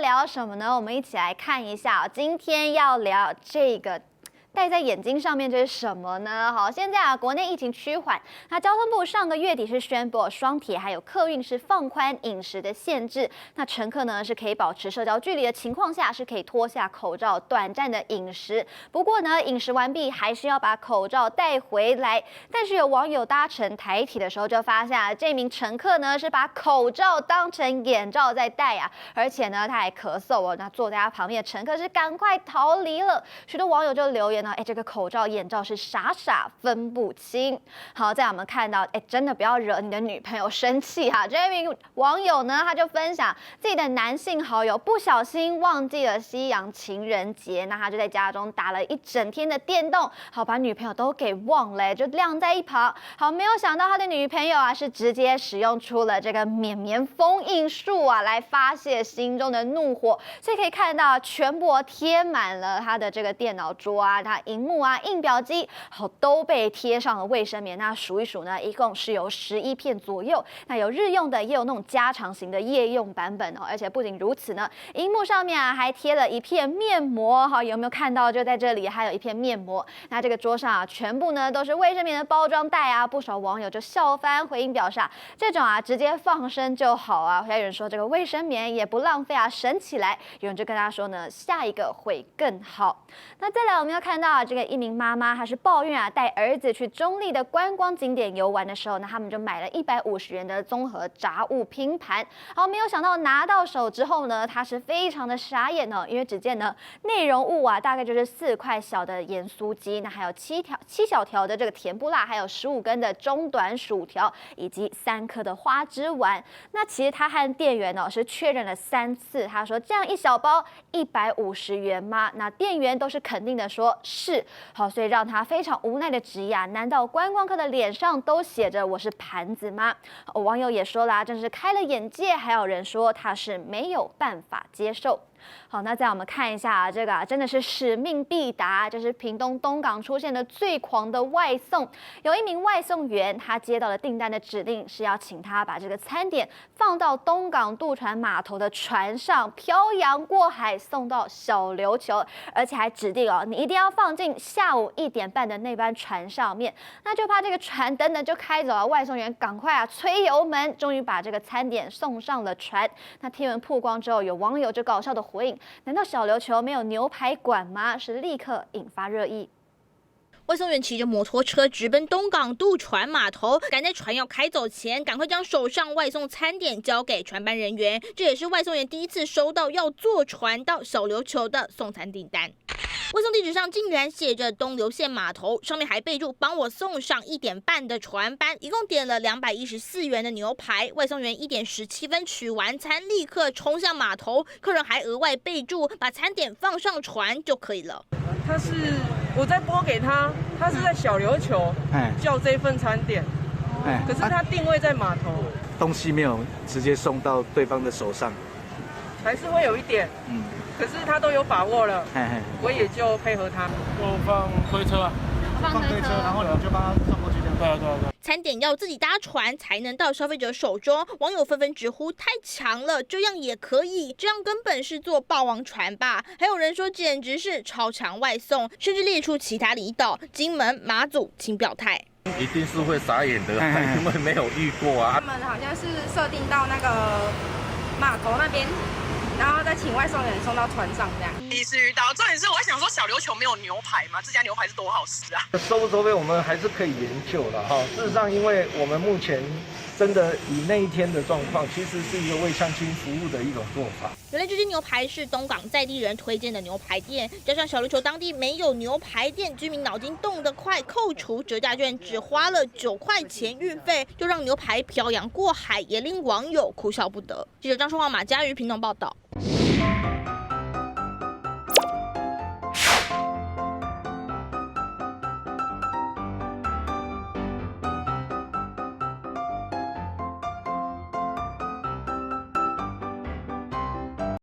聊什么呢？我们一起来看一下，今天要聊这个。戴在眼睛上面这是什么呢？好，现在国内疫情趋缓，那交通部上个月底是宣布双铁还有客运是放宽饮食的限制，那乘客呢是可以保持社交距离的情况下，是可以脱下口罩短暂的饮食。不过呢，饮食完毕还是要把口罩带回来。但是有网友搭乘台铁的时候就发现这名乘客呢是把口罩当成眼罩在戴啊，而且呢他还咳嗽哦。那坐在他旁边的乘客是赶快逃离了。许多网友就留言。这个口罩、眼罩是傻傻分不清。好，再我们看到，真的不要惹你的女朋友生气哈。这一名网友呢，他就分享自己的男性好友不小心忘记了西洋情人节，那他就在家中打了一整天的电动，好把女朋友都给忘了，就晾在一旁。好，没有想到他的女朋友是直接使用出了这个绵绵封印术来发泄心中的怒火。所以可以看到，全部贴满了他的这个电脑桌他荧幕印表机好都被贴上了卫生棉。那数一数呢，一共是有11片左右。那有日用的，也有那种加长型的夜用版本而且不仅如此呢，荧幕上面还贴了一片面膜。好，有没有看到？就在这里还有一片面膜。那这个桌上全部呢都是卫生棉的包装袋不少网友就笑翻，回应表示这种直接放生就好还有人说这个卫生棉也不浪费省起来。有人就跟他说呢，下一个会更好。那再来我们要看到这个一名妈妈，她是抱怨带儿子去中立的观光景点游玩的时候，那他们就买了150元的综合杂物拼盘。好，没有想到拿到手之后呢，她是非常的傻眼因为只见呢内容物大概就是4块小的盐酥鸡，那还有7小条的这个甜不辣，还有15根的中短薯条，以及3颗的花枝丸。那其实他和店员是确认了3次，他说这样一小包150元吗？那店员都是肯定的说是。好，所以让他非常无奈的质疑难道观光客的脸上都写着我是盘子吗？网友也说了真是开了眼界，还有人说他是没有办法接受。好，那再我们看一下这个真的是使命必达，这是屏东东港出现的最狂的外送。有一名外送员，他接到了订单的指令是要请他把这个餐点放到东港渡船码头的船上，漂洋过海送到小琉球，而且还指定你一定要放进下午1点半的那班船上面。那就怕这个船等等就开走了，外送员赶快催油门，终于把这个餐点送上了船。那贴文曝光之后，有网友就搞笑的回应：难道小琉球没有牛排馆吗？是立刻引发热议。外送员骑着摩托车直奔东港渡船码头，赶在船要开走前，赶快将手上外送餐点交给船班人员。这也是外送员第一次收到要坐船到小琉球的送餐订单。外送地址上竟然写着东流线码头，上面还备注帮我送上1点半的船班，一共点了214元的牛排。外送员1点17分取完餐，立刻冲向码头，客人还额外备注把餐点放上船就可以了。他是我在拨给他，他是在小琉球叫这份餐点，可是他定位在码头，东西没有直接送到对方的手上，还是会有一点，可是他都有把握了，我也就配合他，就放推车放推车，然后你就帮他送过去这样。对。餐点要自己搭船才能到消费者手中，网友纷纷直呼太强了，这样也可以，这样根本是坐霸王船吧？还有人说简直是超强外送，甚至列出其他离岛、金门、马祖，请表态。一定是会傻眼的，因为没有遇过他们好像是设定到那个码头那边，然后再请外送员送到船上这样。第一次遇到，重点是我还想说小琉球没有牛排吗？这家牛排是多好吃啊！收不收费我们还是可以研究的哈。事实上，因为我们目前真的以那一天的状况，其实是一个为乡亲服务的一种做法。原来这间牛排是东港在地人推荐的牛排店，加上小琉球当地没有牛排店，居民脑筋动得快，扣除折价券只花了9块钱运费，就让牛排漂洋过海，也令网友哭笑不得。记者张春华、马嘉瑜屏东报道。